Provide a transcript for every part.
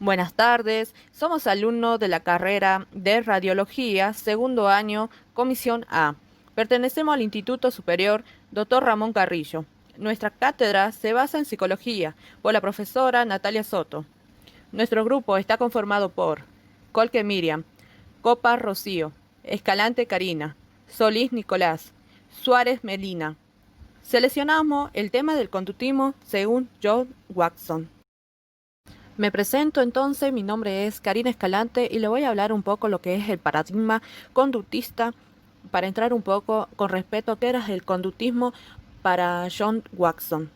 Buenas tardes, somos alumnos de la carrera de Radiología, segundo año, Comisión A. Pertenecemos al Instituto Superior Dr. Ramón Carrillo. Nuestra cátedra se basa en psicología por la profesora Natalia Soto. Nuestro grupo está conformado por Colque Miriam, Copa Rocío, Escalante Karina, Solís Nicolás, Suárez Melina. Seleccionamos el tema del conductismo según John Watson. Me presento entonces, mi nombre es Karina Escalante y le voy a hablar un poco lo que es el paradigma conductista para entrar un poco con respecto a qué era el conductismo para John Watson.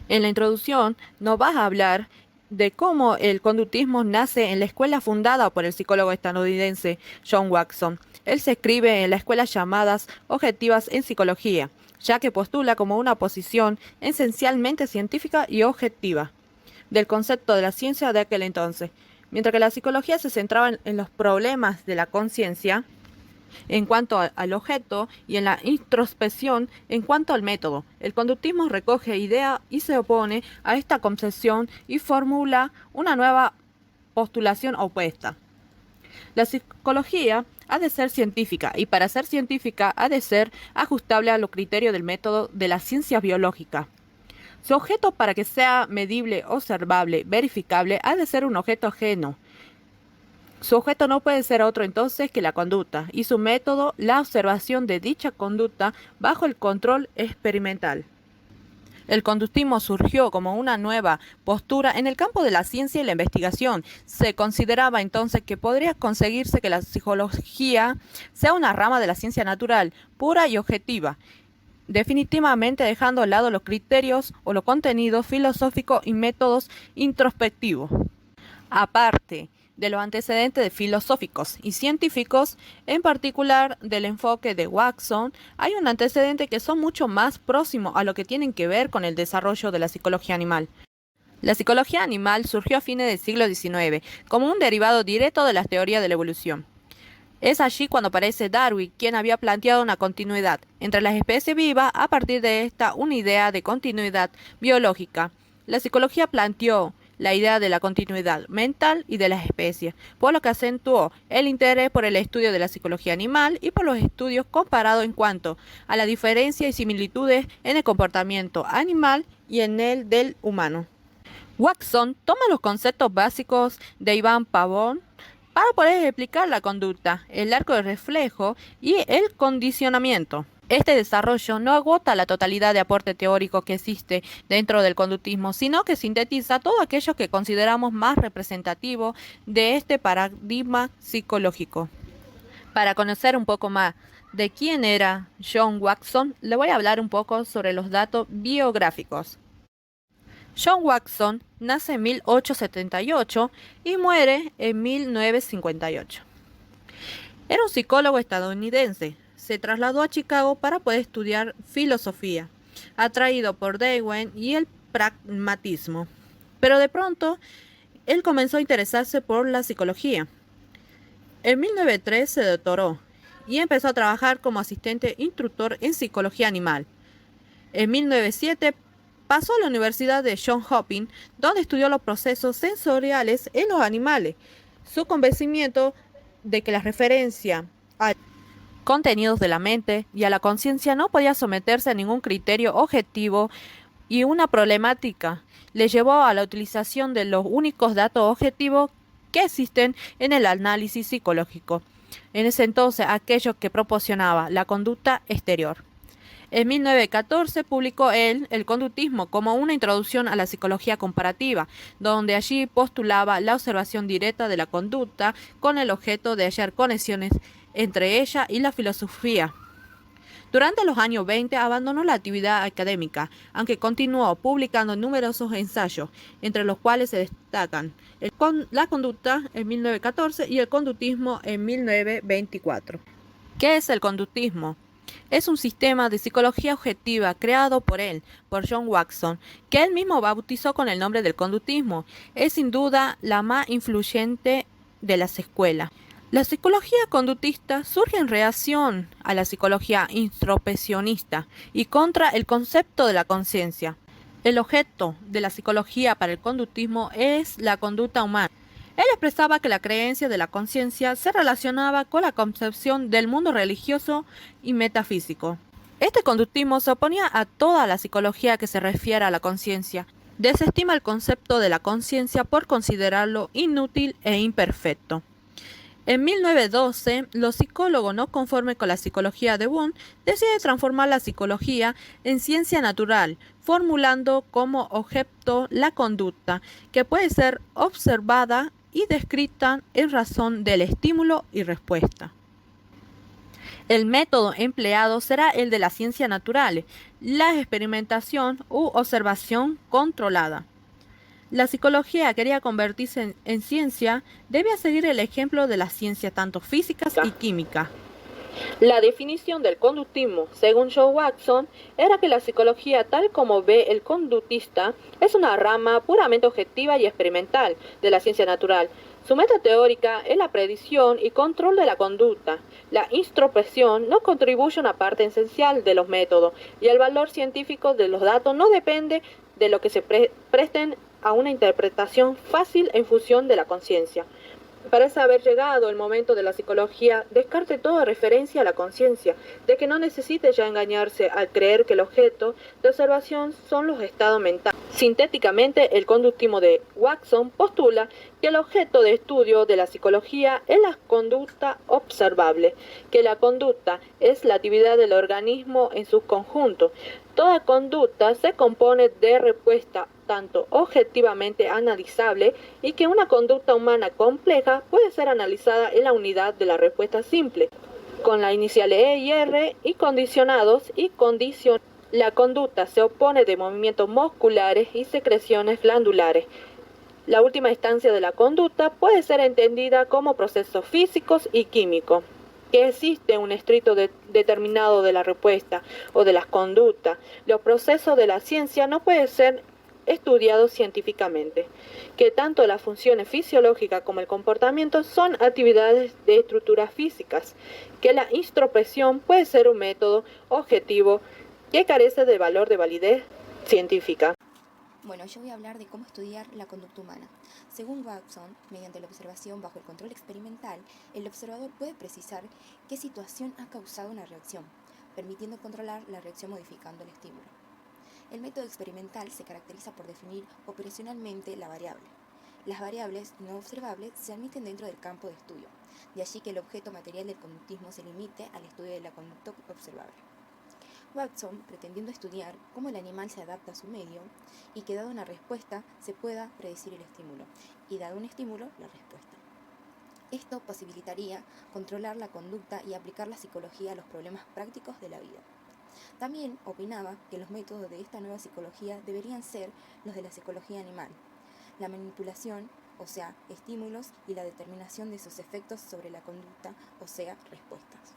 En la introducción nos vas a hablar de cómo el conductismo nace en la escuela fundada por el psicólogo estadounidense John Watson. Él se escribe en las escuelas llamadas objetivas en psicología, ya que postula como una posición esencialmente científica y objetiva del concepto de la ciencia de aquel entonces. Mientras que la psicología se centraba en los problemas de la conciencia en cuanto al objeto y en la introspección en cuanto al método. El conductismo recoge idea y se opone a esta concepción y formula una nueva postulación opuesta. La psicología ha de ser científica y para ser científica ha de ser ajustable a los criterios del método de la ciencia biológica. Su objeto, para que sea medible, observable, verificable, ha de ser un objeto ajeno. Su objeto no puede ser otro entonces que la conducta, y su método, la observación de dicha conducta bajo el control experimental. El conductismo surgió como una nueva postura en el campo de la ciencia y la investigación. Se consideraba entonces que podría conseguirse que la psicología sea una rama de la ciencia natural, pura y objetiva, definitivamente dejando a lado los criterios o los contenidos filosóficos y métodos introspectivos. Aparte de los antecedentes filosóficos y científicos, en particular del enfoque de Watson, hay un antecedente que son mucho más próximos a lo que tienen que ver con el desarrollo de la psicología animal. La psicología animal surgió a fines del siglo XIX como un derivado directo de las teorías de la evolución. Es allí cuando aparece Darwin, quien había planteado una continuidad entre las especies vivas a partir de esta una idea de continuidad biológica. La psicología planteó la idea de la continuidad mental y de las especies, por lo que acentuó el interés por el estudio de la psicología animal y por los estudios comparados en cuanto a la diferencia y similitudes en el comportamiento animal y en el del humano. Watson toma los conceptos básicos de Ivan Pavón para poder explicar la conducta, el arco de reflejo y el condicionamiento. Este desarrollo no agota la totalidad de aporte teórico que existe dentro del conductismo, sino que sintetiza todo aquello que consideramos más representativo de este paradigma psicológico. Para conocer un poco más de quién era John Watson, le voy a hablar un poco sobre los datos biográficos. John Watson nace en 1878 y muere en 1958. Era un psicólogo estadounidense. Se trasladó a Chicago para poder estudiar filosofía, atraído por Darwin y el pragmatismo. Pero de pronto, él comenzó a interesarse por la psicología. En 1903 se doctoró y empezó a trabajar como asistente instructor en psicología animal. En 1907 pasó a la Universidad de Johns Hopkins, donde estudió los procesos sensoriales en los animales. Su convencimiento de que la referencia a contenidos de la mente y a la conciencia no podía someterse a ningún criterio objetivo y una problemática le llevó a la utilización de los únicos datos objetivos que existen en el análisis psicológico. En ese entonces, aquellos que proporcionaba la conducta exterior. En 1914 publicó él El conductismo como una introducción a la psicología comparativa, donde allí postulaba la observación directa de la conducta con el objeto de hallar conexiones entre ella y la filosofía. Durante los años 20 abandonó la actividad académica, aunque continuó publicando numerosos ensayos, entre los cuales se destacan la conducta en 1914 y el conductismo en 1924. ¿Qué es el conductismo? Es un sistema de psicología objetiva creado por él, por John Watson, que él mismo bautizó con el nombre del conductismo. Es sin duda la más influyente de las escuelas. La psicología conductista surge en reacción a la psicología introspeccionista y contra el concepto de la conciencia. El objeto de la psicología para el conductismo es la conducta humana. Él expresaba que la creencia de la conciencia se relacionaba con la concepción del mundo religioso y metafísico. Este conductismo se oponía a toda la psicología que se refiere a la conciencia. Desestima el concepto de la conciencia por considerarlo inútil e imperfecto. En 1912, los psicólogos no conformes con la psicología de Wundt deciden transformar la psicología en ciencia natural, formulando como objeto la conducta, que puede ser observada y descrita en razón del estímulo y respuesta. El método empleado será el de la ciencia natural, la experimentación u observación controlada. La psicología quería convertirse en ciencia, debía seguir el ejemplo de las ciencias tanto físicas y químicas. La definición del conductismo, según John Watson, era que la psicología, tal como ve el conductista, es una rama puramente objetiva y experimental de la ciencia natural. Su meta teórica es la predicción y control de la conducta. La introspección no contribuye a una parte esencial de los métodos, y el valor científico de los datos no depende de lo que se presten a una interpretación fácil en función de la conciencia. Parece haber llegado el momento de la psicología descarte toda referencia a la conciencia, de que no necesite ya engañarse al creer que el objeto de observación son los estados mentales. Sintéticamente, el conductismo de Watson postula que el objeto de estudio de la psicología es la conducta observable, que la conducta es la actividad del organismo en su conjunto. Toda conducta se compone de respuesta tanto objetivamente analizable y que una conducta humana compleja puede ser analizada en la unidad de la respuesta simple, con las iniciales E y R y condicionados y condicionados. La conducta se opone de movimientos musculares y secreciones glandulares. La última instancia de la conducta puede ser entendida como procesos físicos y químicos. Que existe un estricto determinado de la respuesta o de las conductas. Los procesos de la ciencia no pueden ser estudiados científicamente, que tanto las funciones fisiológicas como el comportamiento son actividades de estructuras físicas, que la introspección puede ser un método objetivo que carece de valor de validez científica. Bueno, yo voy a hablar de cómo estudiar la conducta humana. Según Watson, mediante la observación bajo el control experimental, el observador puede precisar qué situación ha causado una reacción, permitiendo controlar la reacción modificando el estímulo. El método experimental se caracteriza por definir operacionalmente la variable. Las variables no observables se admiten dentro del campo de estudio, de allí que el objeto material del conductismo se limite al estudio de la conducta observable. Watson, pretendiendo estudiar cómo el animal se adapta a su medio y que dada una respuesta se pueda predecir el estímulo y dado un estímulo la respuesta. Esto posibilitaría controlar la conducta y aplicar la psicología a los problemas prácticos de la vida. También opinaba que los métodos de esta nueva psicología deberían ser los de la psicología animal, la manipulación, o sea, estímulos, y la determinación de sus efectos sobre la conducta, o sea, respuestas.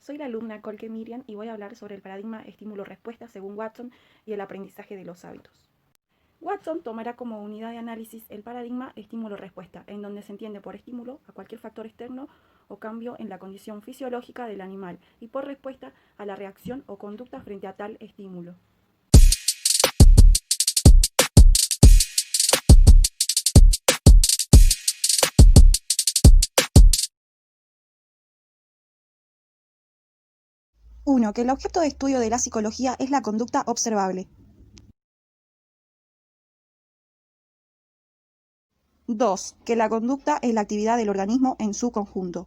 Soy la alumna Colke Miriam y voy a hablar sobre el paradigma estímulo-respuesta según Watson y el aprendizaje de los hábitos. Watson tomará como unidad de análisis el paradigma estímulo-respuesta, en donde se entiende por estímulo a cualquier factor externo o cambio en la condición fisiológica del animal y por respuesta a la reacción o conducta frente a tal estímulo. Uno, que el objeto de estudio de la psicología es la conducta observable. 2. Que la conducta es la actividad del organismo en su conjunto.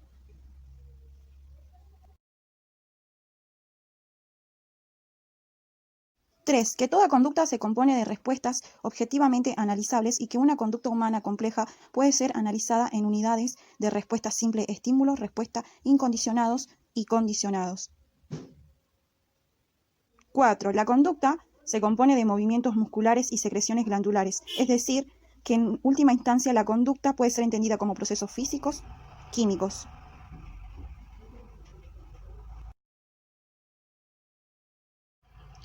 3. Que toda conducta se compone de respuestas objetivamente analizables y que una conducta humana compleja puede ser analizada en unidades de respuesta simple, estímulo, respuesta, incondicionados y condicionados. 4. La conducta se compone de movimientos musculares y secreciones glandulares, es decir, que en última instancia la conducta puede ser entendida como procesos físicos, químicos.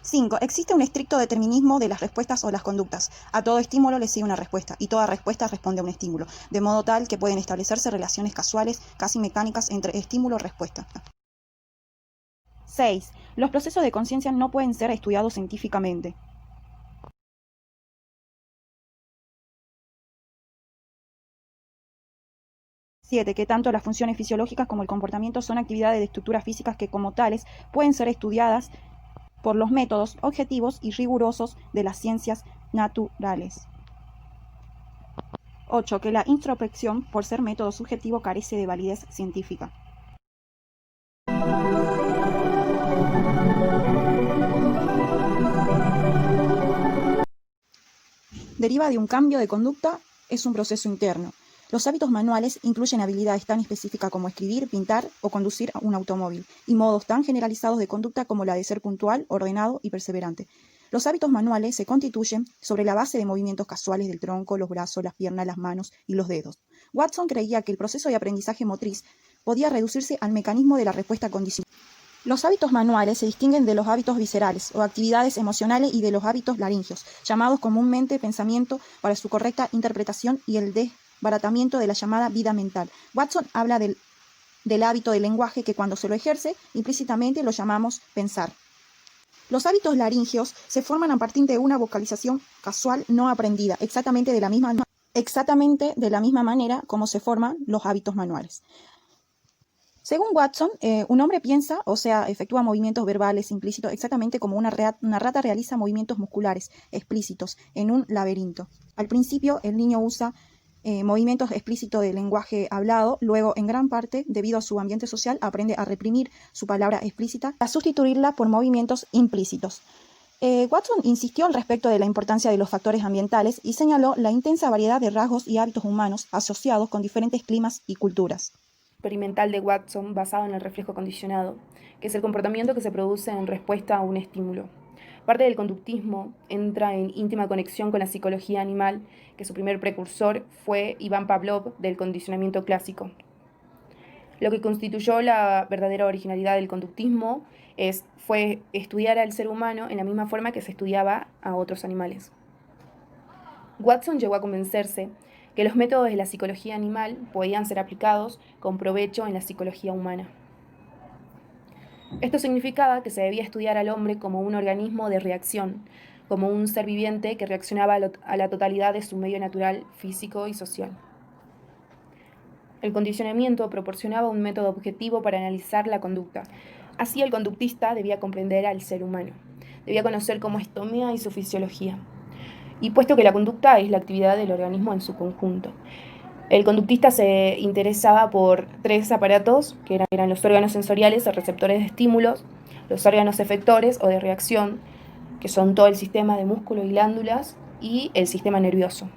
5. Existe un estricto determinismo de las respuestas o las conductas. A todo estímulo le sigue una respuesta, y toda respuesta responde a un estímulo, de modo tal que pueden establecerse relaciones casuales, casi mecánicas, entre estímulo y respuesta. 6. Los procesos de conciencia no pueden ser estudiados científicamente. 7. Que tanto las funciones fisiológicas como el comportamiento son actividades de estructuras físicas que como tales pueden ser estudiadas por los métodos objetivos y rigurosos de las ciencias naturales. 8. Que la introspección, por ser método subjetivo, carece de validez científica. Deriva de un cambio de conducta, es un proceso interno. Los hábitos manuales incluyen habilidades tan específicas como escribir, pintar o conducir un automóvil, y modos tan generalizados de conducta como la de ser puntual, ordenado y perseverante. Los hábitos manuales se constituyen sobre la base de movimientos casuales del tronco, los brazos, las piernas, las manos y los dedos. Watson creía que el proceso de aprendizaje motriz podía reducirse al mecanismo de la respuesta condicional. Los hábitos manuales se distinguen de los hábitos viscerales o actividades emocionales y de los hábitos laríngeos, llamados comúnmente pensamiento para su correcta interpretación y el desbaratamiento de la llamada vida mental. Watson habla del hábito del lenguaje que cuando se lo ejerce, implícitamente lo llamamos pensar. Los hábitos laríngeos se forman a partir de una vocalización casual no aprendida, exactamente de la misma manera como se forman los hábitos manuales. Según Watson, un hombre piensa, o sea, efectúa movimientos verbales implícitos exactamente como una rata realiza movimientos musculares explícitos en un laberinto. Al principio, el niño usa movimientos explícitos de lenguaje hablado, luego, en gran parte, debido a su ambiente social, aprende a reprimir su palabra explícita, a sustituirla por movimientos implícitos. Watson insistió al respecto de la importancia de los factores ambientales y señaló la intensa variedad de rasgos y hábitos humanos asociados con diferentes climas y culturas. Experimental de Watson basado en el reflejo condicionado, que es el comportamiento que se produce en respuesta a un estímulo. Parte del conductismo entra en íntima conexión con la psicología animal, que su primer precursor fue Iván Pavlov del condicionamiento clásico. Lo que constituyó la verdadera originalidad del conductismo fue estudiar al ser humano en la misma forma que se estudiaba a otros animales. Watson llegó a convencerse que los métodos de la psicología animal podían ser aplicados con provecho en la psicología humana. Esto significaba que se debía estudiar al hombre como un organismo de reacción, como un ser viviente que reaccionaba a la totalidad de su medio natural, físico y social. El condicionamiento proporcionaba un método objetivo para analizar la conducta. Así, el conductista debía comprender al ser humano, debía conocer cómo es tomea y su fisiología. Y puesto que la conducta es la actividad del organismo en su conjunto, el conductista se interesaba por tres aparatos, que eran los órganos sensoriales o receptores de estímulos, los órganos efectores o de reacción, que son todo el sistema de músculos y glándulas, y el sistema nervioso.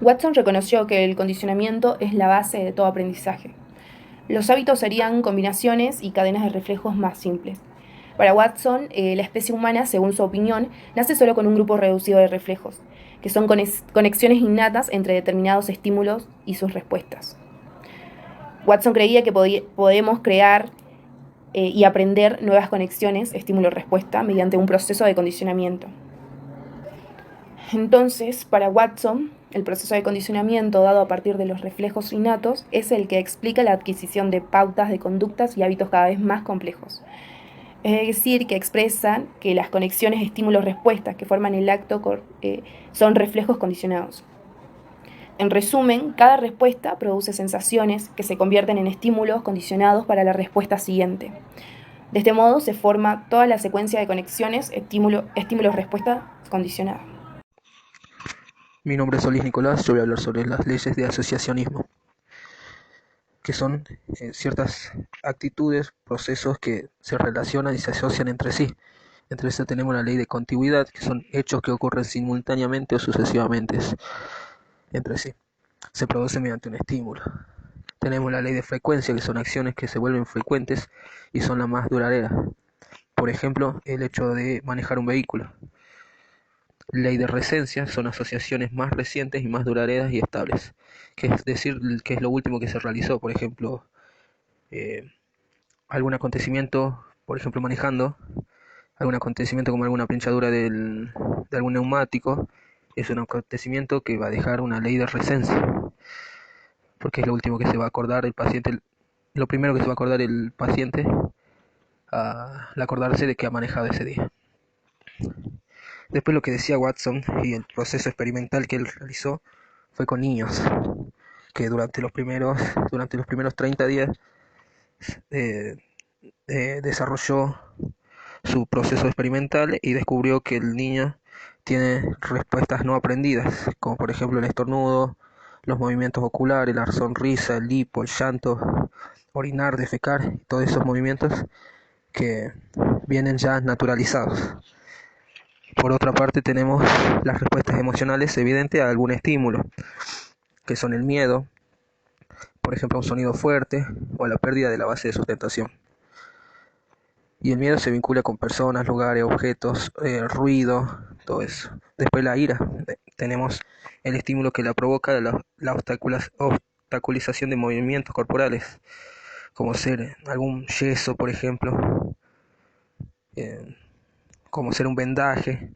Watson reconoció que el condicionamiento es la base de todo aprendizaje. Los hábitos serían combinaciones y cadenas de reflejos más simples. Para Watson, la especie humana, según su opinión, nace solo con un grupo reducido de reflejos, que son conexiones innatas entre determinados estímulos y sus respuestas. Watson creía que podemos crear y aprender nuevas conexiones, estímulo-respuesta, mediante un proceso de condicionamiento. Entonces, para Watson, el proceso de condicionamiento dado a partir de los reflejos innatos es el que explica la adquisición de pautas de conductas y hábitos cada vez más complejos. Es decir, que expresan que las conexiones estímulos-respuestas que forman el acto son reflejos condicionados. En resumen, cada respuesta produce sensaciones que se convierten en estímulos condicionados para la respuesta siguiente. De este modo se forma toda la secuencia de conexiones estímulos-respuesta condicionada. Mi nombre es Solís Nicolás, yo voy a hablar sobre las leyes de asociacionismo, que son ciertas actitudes, procesos que se relacionan y se asocian entre sí. Entre eso tenemos la ley de contigüidad, que son hechos que ocurren simultáneamente o sucesivamente entre sí. Se produce mediante un estímulo. Tenemos la ley de frecuencia, que son acciones que se vuelven frecuentes y son las más duraderas. Por ejemplo, el hecho de manejar un vehículo. Ley de recencia, son asociaciones más recientes y más duraderas y estables, que es decir, que es lo último que se realizó. Por ejemplo, algún acontecimiento, por ejemplo manejando, algún acontecimiento como alguna pinchadura de algún neumático, es un acontecimiento que va a dejar una ley de recencia, porque es lo último que se va a acordar el paciente, lo primero que se va a acordar el paciente al acordarse de que ha manejado ese día. Después lo que decía Watson y el proceso experimental que él realizó fue con niños, que durante los primeros 30 días eh, desarrolló su proceso experimental y descubrió que el niño tiene respuestas no aprendidas, como por ejemplo el estornudo, los movimientos oculares, la sonrisa, el hipo, el llanto, orinar, defecar, todos esos movimientos que vienen ya naturalizados. Por otra parte tenemos las respuestas emocionales evidentes a algún estímulo, que son el miedo, por ejemplo un sonido fuerte o la pérdida de la base de sustentación. Y el miedo se vincula con personas, lugares, objetos, ruido, todo eso. Después la ira. Tenemos el estímulo que la provoca, la obstaculización de movimientos corporales, como ser algún yeso, por ejemplo, eh, como ser un vendaje.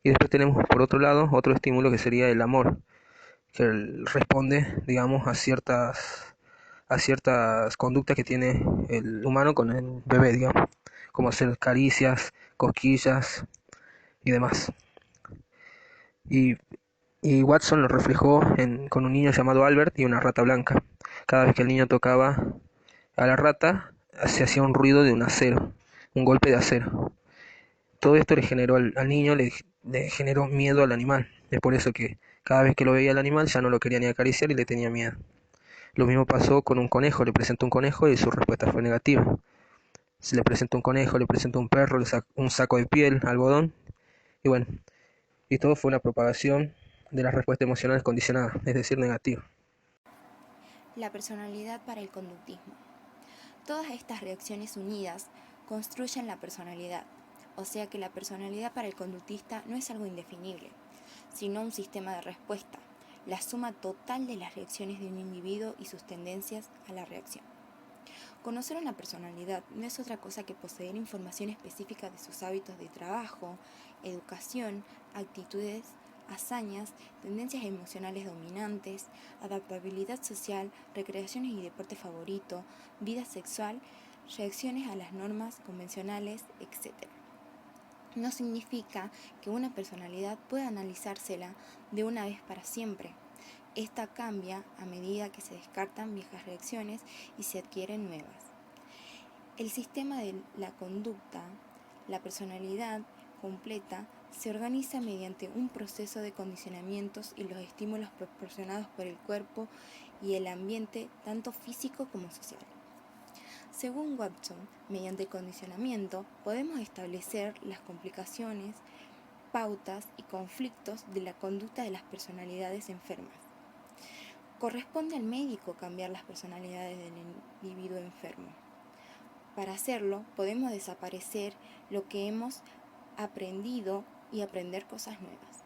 Y después tenemos, por otro lado, otro estímulo que sería el amor, que responde, digamos, a ciertas conductas que tiene el humano con el bebé, digamos, como hacer caricias, cosquillas y demás. Y, y Watson lo reflejó con un niño llamado Albert y una rata blanca. Cada vez que el niño tocaba a la rata, se hacía un ruido de un acero, un golpe de acero. Todo esto le generó al niño, le generó miedo al animal. Es por eso que cada vez que lo veía el animal ya no lo quería ni acariciar y le tenía miedo. Lo mismo pasó con un conejo, le presentó un conejo y su respuesta fue negativa. Se le presentó un conejo, le presentó un perro, un saco de piel, algodón, y bueno, y todo fue una propagación de las respuestas emocionales condicionadas, es decir, negativas. La personalidad para el conductismo. Todas estas reacciones unidas construyen la personalidad, o sea que la personalidad para el conductista no es algo indefinible, sino un sistema de respuesta, la suma total de las reacciones de un individuo y sus tendencias a la reacción. Conocer una personalidad no es otra cosa que poseer información específica de sus hábitos de trabajo, educación, actitudes, hazañas, tendencias emocionales dominantes, adaptabilidad social, recreaciones y deporte favorito, vida sexual, reacciones a las normas convencionales, etc. No significa que una personalidad pueda analizársela de una vez para siempre. Esta cambia a medida que se descartan viejas reacciones y se adquieren nuevas. El sistema de la conducta, la personalidad completa, se organiza mediante un proceso de condicionamientos y los estímulos proporcionados por el cuerpo y el ambiente, tanto físico como social. Según Watson, mediante el condicionamiento podemos establecer las complicaciones, pautas y conflictos de la conducta de las personalidades enfermas. Corresponde al médico cambiar las personalidades del individuo enfermo. Para hacerlo, podemos desaparecer lo que hemos aprendido y aprender cosas nuevas.